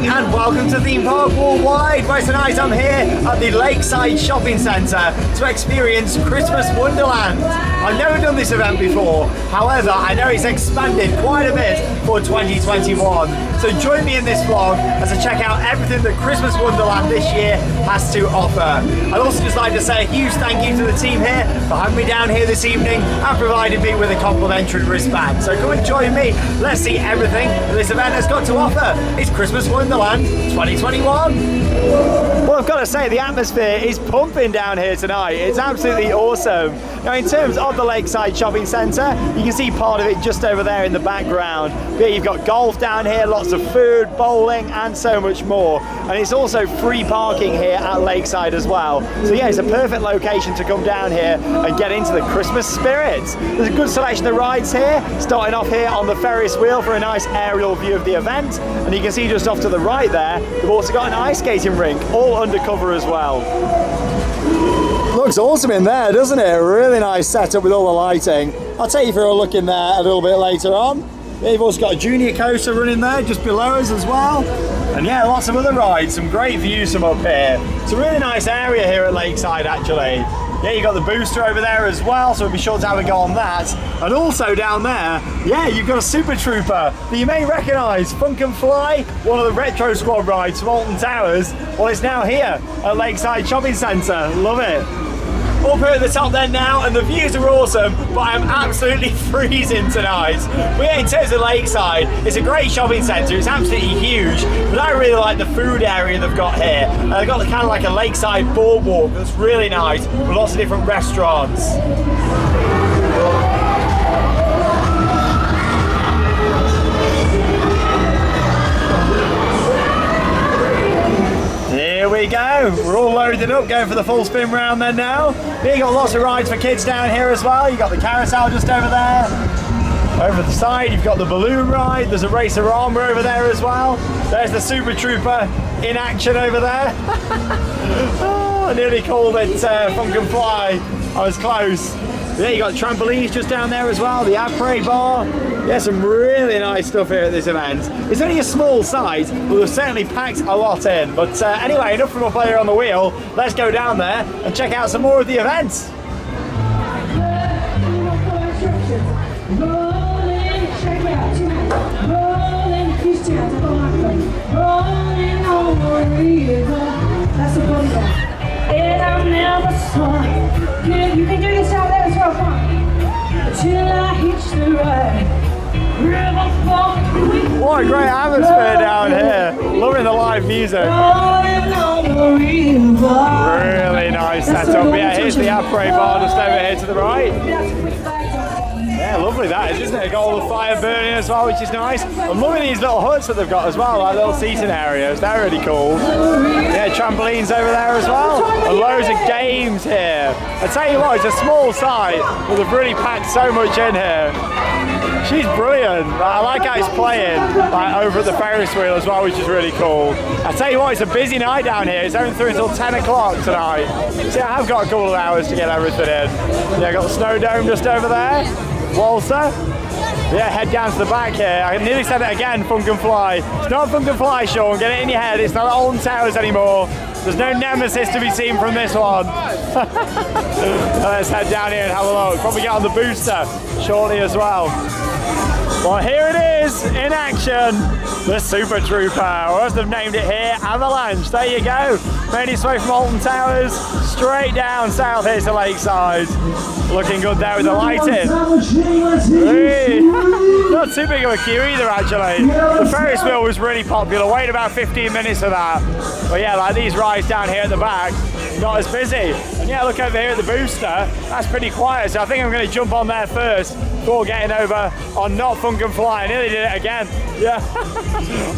morning and welcome to Theme Park Worldwide, where tonight I'm here at the Lakeside Shopping Centre to experience Christmas Wonderland. I've never done this event before, however I know it's expanded quite a bit for 2021. So join me in this vlog as I check out everything that Christmas Wonderland this year has to offer. I'd also just like to say a huge thank you to the team here for having me down here this evening and providing me with a complimentary wristband. So come and join me, let's see everything that this event has got to offer. It's Christmas Wonderland 2021. Well, I've got to say the atmosphere is pumping down here tonight. It's absolutely awesome. Now in terms of the Lakeside Shopping Centre, you can see part of it just over there in the background. But you've got golf down here, lots of food, bowling and so much more. And it's also free parking here at Lakeside as well. So yeah, it's a perfect location to come down here and get into the Christmas spirit. There's a good selection of rides here, starting off here on the Ferris wheel for a nice aerial view of the event. And you can see just off to the right there, they've also got an ice skating rink, all undercover as well. Looks awesome in there, doesn't it? Really nice setup with all the lighting. I'll take you for a look in there a little bit later on. They've also got a junior coaster running there just below us as well. And yeah, lots of other rides, some great views from up here. It's a really nice area here at Lakeside actually. Yeah, you've got the booster over there as well, so we'll be sure to have a go on that. And also down there, yeah, you've got a Super Trooper that you may recognise, Funk and Fly, one of the Retro Squad rides from Alton Towers. Well, it's now here at Lakeside Shopping Centre. Love it. Up here at the top then now, and the views are awesome, but I'm absolutely freezing tonight. But yeah, in terms of Lakeside, it's a great shopping centre, it's absolutely huge, but I really like the food area they've got here. They've got kind of like a lakeside boardwalk that's really nice, with lots of different restaurants. Here we go, we're all loaded up, going for the full spin round then now. You've got lots of rides for kids down here as well. You've got the carousel just over there. Over the side you've got the balloon ride, there's a racer armor over there as well. There's the Super Trooper in action over there. Oh, I nearly called it Funk and Fly, I was close. Yeah, you got trampolines just down there as well, the après bar. Yeah, some really nice stuff here at this event. It's only a small site, but we've certainly packed a lot in. But anyway, enough from up here on the wheel. Let's go down there and check out some more of the events. That's a good one. And I never saw it. You can do this out there as well, come on. Till I hitch the ride. What a great atmosphere down here. Loving the live music. Really nice setup. Yeah, here's the après bar just over here to the right. Yeah, lovely that is, isn't it? Got all the fire burning as well, which is nice. I'm loving these little huts that they've got as well, like little seating areas. They're really cool. Yeah, trampolines over there as well. And loads of games here. I tell you what, it's a small site, but they've really packed so much in here. She's brilliant. I like how it's playing over at the Ferris wheel as well, which is really cool. I tell you what, it's a busy night down here. It's open through until 10 o'clock tonight. See, I have got a couple of hours to get everything in. Yeah, got the snow dome just over there. Walter. Yeah, head down to the back here. I nearly said it again, Funk and Fly. It's not Funk and Fly, Sean, get it in your head. It's not Alton Towers anymore. There's no nemesis to be seen from this one. Let's head down here and have a look. Probably get on the booster shortly as well. Well, here it is in action, the Super Trooper, or as they've named it here, Avalanche. There you go. Made its way from Alton Towers straight down south here to Lakeside. Looking good there with the lighting. Not too big of a queue either actually. The Ferris wheel was really popular, waited about 15 minutes for that. But yeah, like these rides down here at the back, not as busy. And yeah, look over here at the booster, that's pretty quiet, so I think I'm going to jump on there first before getting over on not Funk and Fly. I nearly did it again, yeah,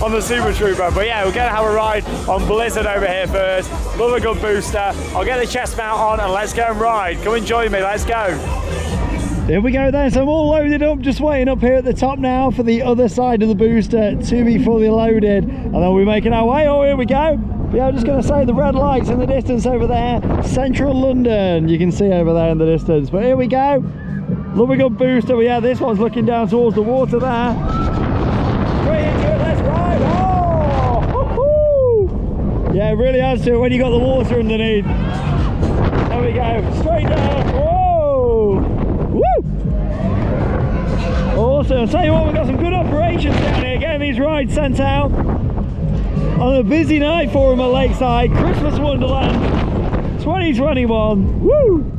on the Super Trooper. But yeah, we're going to have a ride on Blizzard over here first. Love a good booster. I'll get the chest mount on and let's go and ride. Come and join me, let's go. Here we go then, so I'm all loaded up, just waiting up here at the top now for the other side of the booster to be fully loaded. And then we're making our way, oh here we go. But yeah, I'm just going to say the red lights in the distance over there, central London, you can see over there in the distance. But here we go, love a good booster, but yeah, this one's looking down towards the water there. Straight into it, let's ride, oh! really adds to it when you got the water underneath. There we go, straight down. Whoa! Woo! Awesome. I'll tell you what, we've got some good operations down here, getting these rides sent out on a busy night for them at Lakeside. Christmas Wonderland 2021. Woo!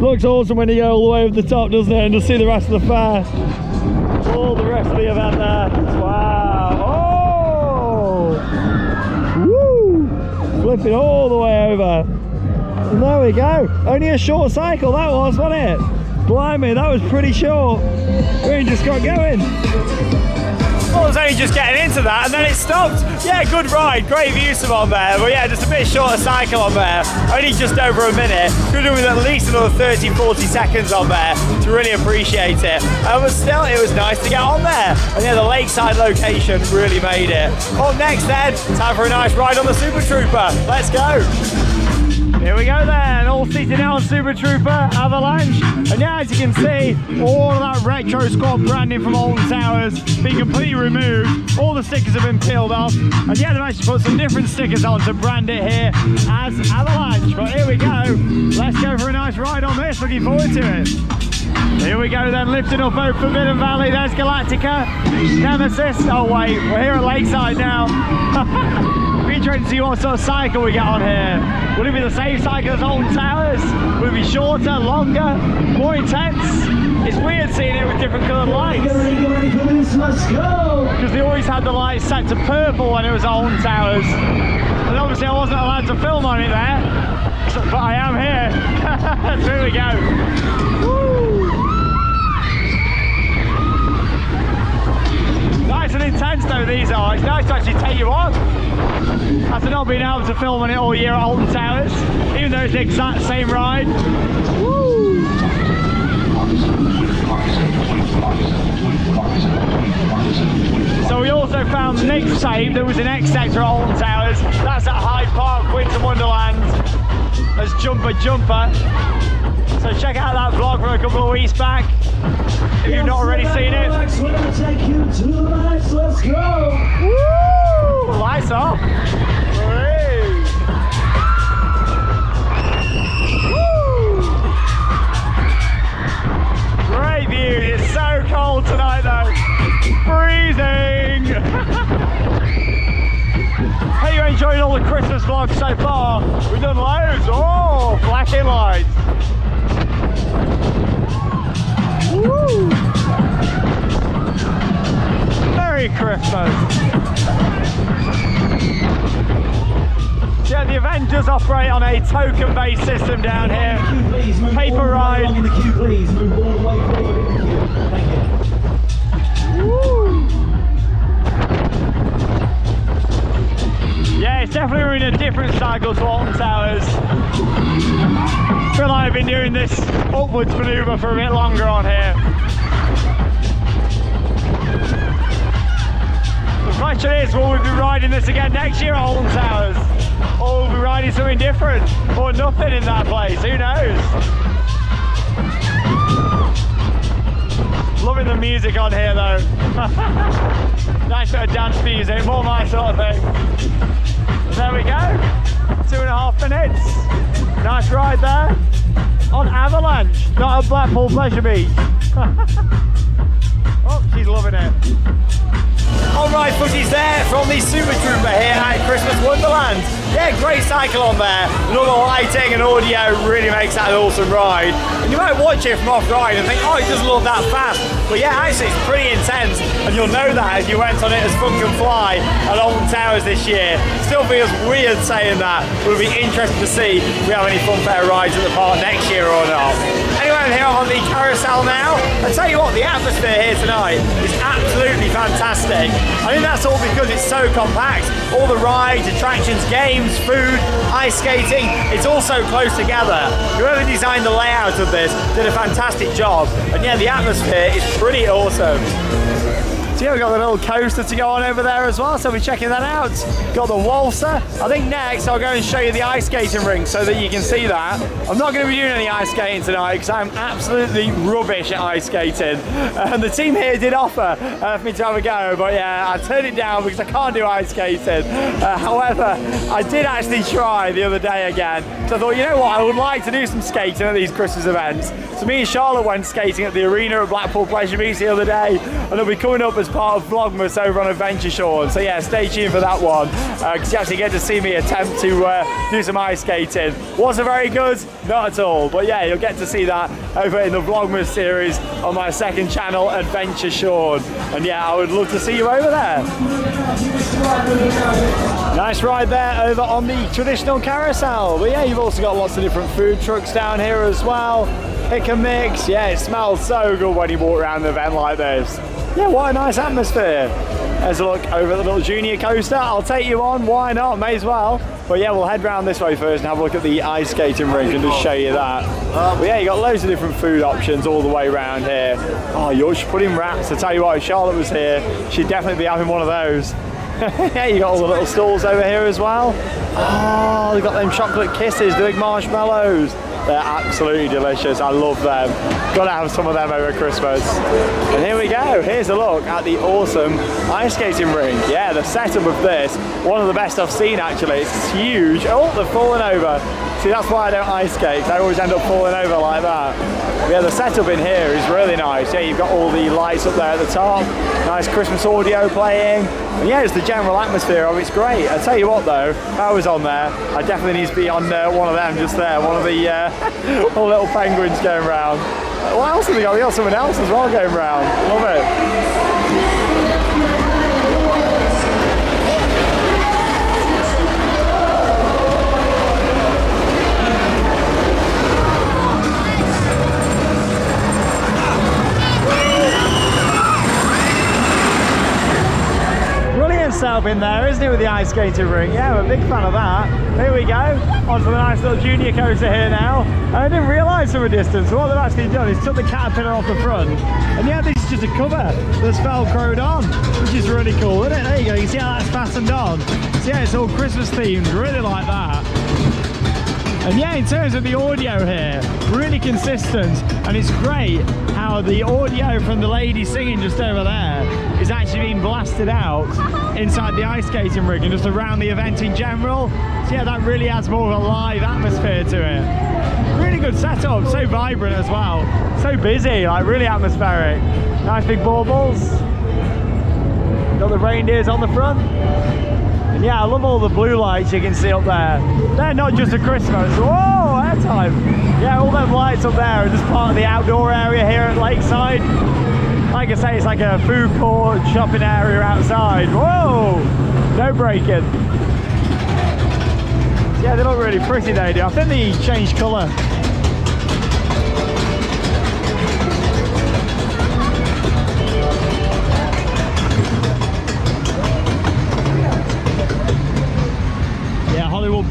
Looks awesome when you go all the way up the top, doesn't it? And just see the rest of the fair. All the rest of the event there. Wow. Oh! Woo! Flipping all the way over. And there we go. Only a short cycle that was, wasn't it? Blimey, that was pretty short. We just got going. Well, I was only just getting into that and then it stopped. Yeah, good ride, great views from on there. But yeah, just a bit shorter cycle on there. Only just over a minute. Could do with at least another 30-40 seconds on there to really appreciate it. But still, it was nice to get on there. And yeah, the Lakeside location really made it. Up next then, time for a nice ride on the Super Trooper. Let's go. Here we go then, all seated now on Super Trooper Avalanche. And now as you can see, all of that retro squad branding from Alton Towers being completely removed. All the stickers have been peeled off. And yeah, they've actually put some different stickers on to brand it here as Avalanche. But here we go, let's go for a nice ride on this, looking forward to it. Here we go then, lifting up over Forbidden Valley. There's Galactica, Nemesis. Oh wait, we're here at Lakeside now. Be interesting to see what sort of cycle we get on here. Will it be the same cycle as Alton Towers? Will it be shorter, longer, more intense? It's weird seeing it with different coloured lights. Let's go! Because they always had the lights set to purple when it was Alton Towers. And obviously I wasn't allowed to film on it there, but I am here. So here we go. Woo! Nice and intense though these are. It's nice to actually take you on. After not being able to film on it all year at Alton Towers, even though it's the exact same ride. Woo! So we also found the next tape that was in X Sector at Alton Towers. That's at Hyde Park, Winter Wonderland, as Jumper. So check out that vlog from a couple of weeks back if you've not already seen it. We're gonna take you to the lights, let's go! Woo! Lights off! Woo! Great view, it's so cold tonight though. Freezing! Hey, you enjoying all the Christmas vlogs so far? We've done loads! Oh, flashing lights! Woo! Merry Christmas! Yeah, the event does operate on a token-based system down here. Paper ride. In the queue, please. Move all the way forward in the queue. Thank you. Woo! Yeah, it's definitely in a different cycle to Alton Towers. I feel like I've been doing this upwards manoeuvre for a bit longer on here. The question is, will we be riding this again next year at Alton Towers? Or will we be riding something different? Or nothing in that place? Who knows? Loving the music on here though. Nice bit of dance music, more my sort of thing. There we go, 2.5 minutes. Nice ride there on Avalanche, not at Blackpool Pleasure Beach. Oh, she's loving it. Alright, footage there from the Super Trooper here at Christmas Wonderland. Yeah, great cycle on there, and all the lighting and audio really makes that an awesome ride. And you might watch it from off-ride and think, oh, it doesn't look that fast. But yeah, actually it's pretty intense, and you'll know that if you went on it as Funk and Fly at Alton Towers this year. Still feels weird saying that. It'll be interesting to see if we have any fun fair rides at the park next year or not. Anyway, I'm here on the carousel now. I tell you what, the atmosphere here tonight is absolutely fantastic. I think that's all because it's so compact. All the rides, attractions, games, food, ice skating, it's all so close together. Whoever designed the layout of this did a fantastic job. And yeah, the atmosphere is pretty awesome. So yeah, we've got the little coaster to go on over there as well, so we're checking that out. Got the waltzer. I think next I'll go and show you the ice skating rink so that you can see that. I'm not going to be doing any ice skating tonight because I'm absolutely rubbish at ice skating. The team here did offer for me to have a go, but yeah, I turned it down because I can't do ice skating. However, I did actually try the other day again. So I thought, you know what, I would like to do some skating at these Christmas events. So me and Charlotte went skating at the arena at Blackpool Pleasure Beach the other day, and it'll be coming up as part of Vlogmas over on Adventure Shore. So yeah, stay tuned for that one, because you actually get to see me attempt to do some ice skating. Was it very good? Not at all, but yeah, you'll get to see that over in the Vlogmas series on my second channel, Adventure Shore. And yeah, I would love to see you over there. Nice ride there over on the traditional carousel. But yeah, you've also got lots of different food trucks down here as well. Pick and mix. Yeah, it smells so good when you walk around an event like this. Yeah, what a nice atmosphere. There's a look over at the little junior coaster. I'll take you on, why not, may as well. But yeah, we'll head round this way first and have a look at the ice skating rink and just show you that. But yeah, you got loads of different food options all the way around here. Oh, Yorkshire pudding wraps. I tell you what, if Charlotte was here, she'd definitely be having one of those. Yeah, you got all the little stalls over here as well. Oh, they've got them chocolate kisses, the big marshmallows. They're absolutely delicious. I love them. Gotta have some of them over Christmas. And here we go. Here's a look at the awesome ice skating rink. Yeah, the setup of this, one of the best I've seen actually. It's huge. Oh, they're falling over. See, that's why I don't ice skate. I always end up falling over like that. But yeah, the setup in here is really nice. Yeah, you've got all the lights up there at the top. Nice Christmas audio playing. And yeah, it's the general atmosphere of it's great. I tell you what though, if I was on there, I definitely need to be on one of them just there. One of the all little penguins going round. What else have they got? They got someone else as well going round. Love it. Setup in there, isn't it, with the ice skating rink? Yeah, I'm a big fan of that. Here we go, onto the nice little junior coaster here now. And I didn't realise from a distance what they've actually done is took the caterpillar off the front, and yeah, this is just a cover that's velcroed on, which is really cool, isn't it? There you go, you see how that's fastened on. So yeah, it's all Christmas themed, really like that. And yeah, in terms of the audio here, really consistent, and it's great how the audio from the lady singing just over there is actually being blasted out inside the ice skating rink and just around the event in general. So yeah, that really adds more of a live atmosphere to it. Really good setup, so vibrant as well. So busy, like really atmospheric. Nice big baubles. Got the reindeers on the front. And yeah, I love all the blue lights you can see up there. They're not just at Christmas. Whoa, airtime. Yeah, all them lights up there are just part of the outdoor area here at Lakeside. Like I say, it's like a food court, shopping area outside. Whoa, no braking. Yeah, they look really pretty, they do. I think they changed colour.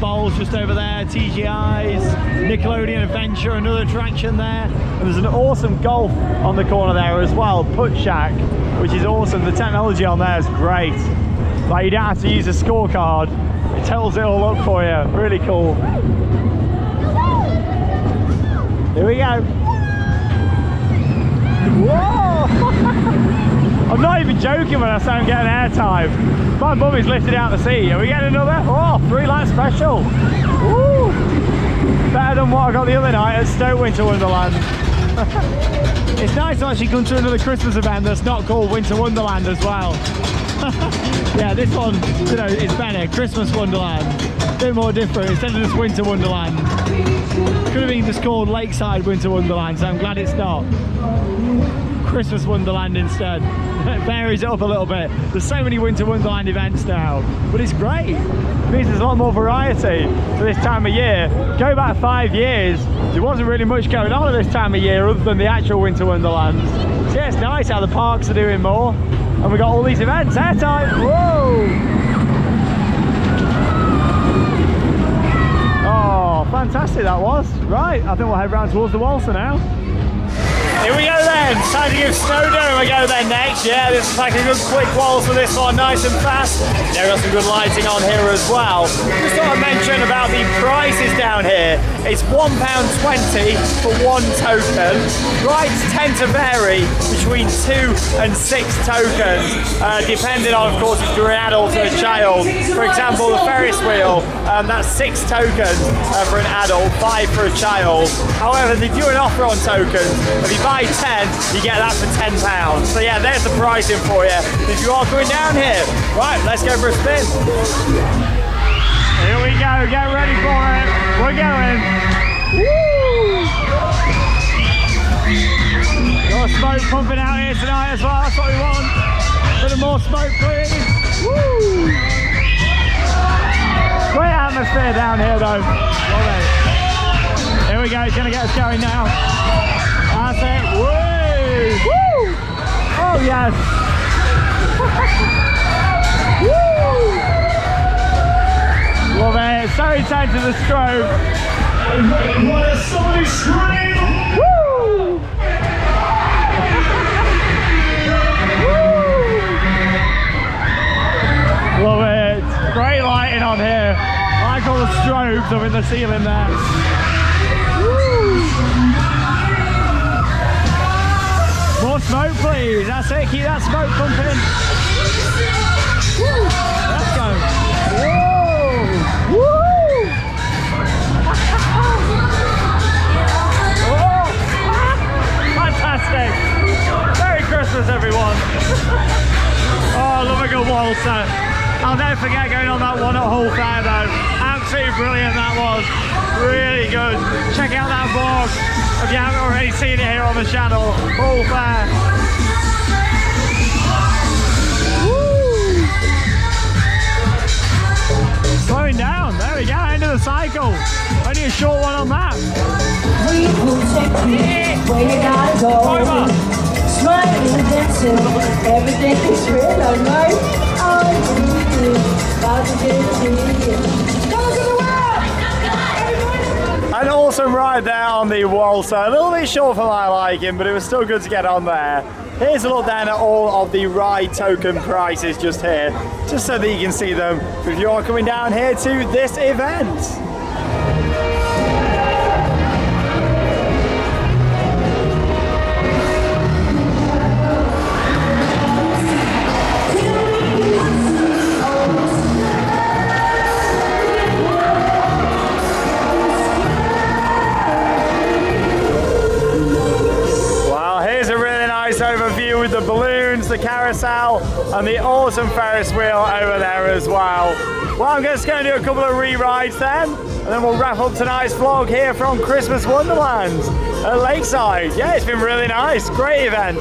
Bowls just over there, TGI's, Nickelodeon Adventure, another attraction there. And there's an awesome golf on the corner there as well, Putt Shack, which is awesome. The technology on there is great. Like, you don't have to use a scorecard. It tells it all up for you. Really cool. Here we go. Whoa! I'm not even joking when I say I'm getting airtime. My bum is lifted out the seat. Are we getting another? Oh, 3 lap special. Woo! Better than what I got the other night at Stoke Winter Wonderland. It's nice to actually come to another Christmas event that's not called Winter Wonderland as well. Yeah, this one, you know, it's better. Christmas Wonderland. A bit more different instead of just Winter Wonderland. Could have been just called Lakeside Winter Wonderland, so I'm glad it's not. Christmas Wonderland instead. It varies it up a little bit. There's so many Winter Wonderland events now, but it's great. It means there's a lot more variety for this time of year. Go back 5 years, there wasn't really much going on at this time of year other than the actual Winter Wonderlands. So yeah, it's nice how the parks are doing more, and we got all these events. Airtime! Whoa! Oh, fantastic that was. Right, I think we'll head round towards the waltzer now. Here we go then, time to give Snowdome a go then next. Yeah, this is like a good quick waltz for this one, nice and fast. They've got some good lighting on here as well. Just thought I'd mention about the prices down here. It's £1.20 for one token. Rides tend to vary between 2 and 6 tokens, depending on, of course, if you're an adult or a child. For example, the Ferris wheel, that's 6 tokens for an adult, 5 for a child. However, they do an offer on tokens. If you buy 10, you get that for £10. So yeah, there's the pricing for you if you are going down here. Right, let's go for a spin. Here we go, get ready for it. We're going. Woo! Got smoke pumping out here tonight as well, that's what we want. A bit of more smoke, please. Woo! Great atmosphere down here though. Love it. Here we go, it's gonna get us going now. That's it. Woo! Woo! Oh yes! Woo! Love it. So intense to the strobe. Somebody scream! Woo! Love it. Great lighting on here. I like all the strobes up in the ceiling there. Woo! More smoke, please. That's it. Keep that smoke pumping. Woo! Let's go. Whoa! Woo! Oh! Fantastic. Merry Christmas, everyone. Oh, I love a good waltzer. I'll never forget going on that one at Hull Fair though. Absolutely brilliant that was. Really good. Check out that vlog if you haven't already seen it here on the channel. Hull Fair. Woo! Slowing down. There we go. End of the cycle. Only a short one on that. We will take you where you gotta go. Smiling and dancing, everything is real, I know. An awesome ride there on the waltzer. A little bit short for my liking, but it was still good to get on there. Here's a look then at all of the ride token prices just here, just so that you can see them if you are coming down here to this event. Overview with the balloons, the carousel, and the awesome Ferris wheel over there as well. Well, I'm just going to do a couple of re-rides then, and then we'll wrap up tonight's vlog here from Christmas Wonderland at Lakeside. Yeah, it's been really nice. Great event.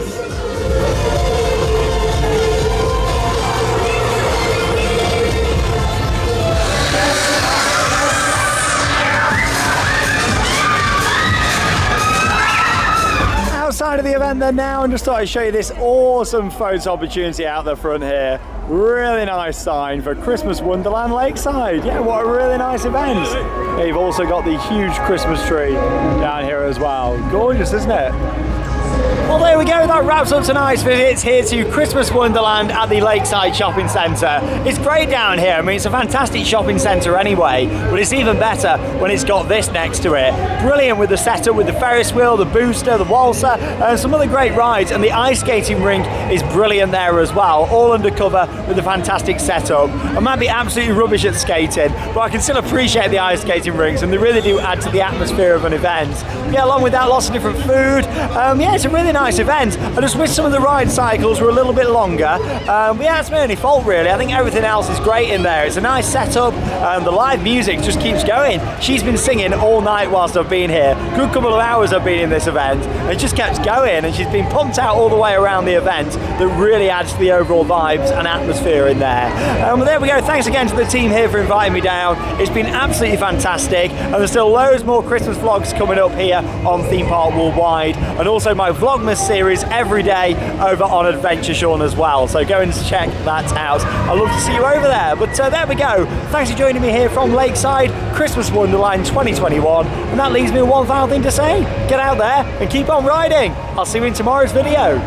Outside of the event then now, and just thought I'd show you this awesome photo opportunity out the front here. Really nice sign for Christmas Wonderland Lakeside. Yeah, what a really nice event. Yeah, you've also got the huge Christmas tree down here as well. Gorgeous, isn't it? Well, there we go, that wraps up tonight's visit here to Christmas Wonderland at the Lakeside Shopping Centre. It's great down here. I mean, it's a fantastic shopping centre anyway, but it's even better when it's got this next to it. Brilliant with the setup, with the Ferris wheel, the booster, the waltzer, and some other great rides, and the ice skating rink is brilliant there as well, all undercover with a fantastic setup. I might be absolutely rubbish at skating, but I can still appreciate the ice skating rinks, and they really do add to the atmosphere of an event. Yeah, along with that, lots of different food. Yeah, it's a really nice event. I just wish some of the ride cycles were a little bit longer. Yeah, that's my only fault really. I think everything else is great in there. It's a nice setup. The live music just keeps going. She's been singing all night whilst I've been here. Good couple of hours I've been in this event. It just kept going, and she's been pumped out all the way around the event. That really adds to the overall vibes and atmosphere in there. Well, there we go. Thanks again to the team here for inviting me down. It's been absolutely fantastic, and there's still loads more Christmas vlogs coming up here on Theme Park Worldwide, and also my vlog Vlogmas series every day over on Adventure Sean as well. So go and check that out. I'd love to see you over there. But there we go. Thanks for joining me here from Lakeside, Christmas Wonderland 2021. And that leaves me with one final thing to say. Get out there and keep on riding. I'll see you in tomorrow's video.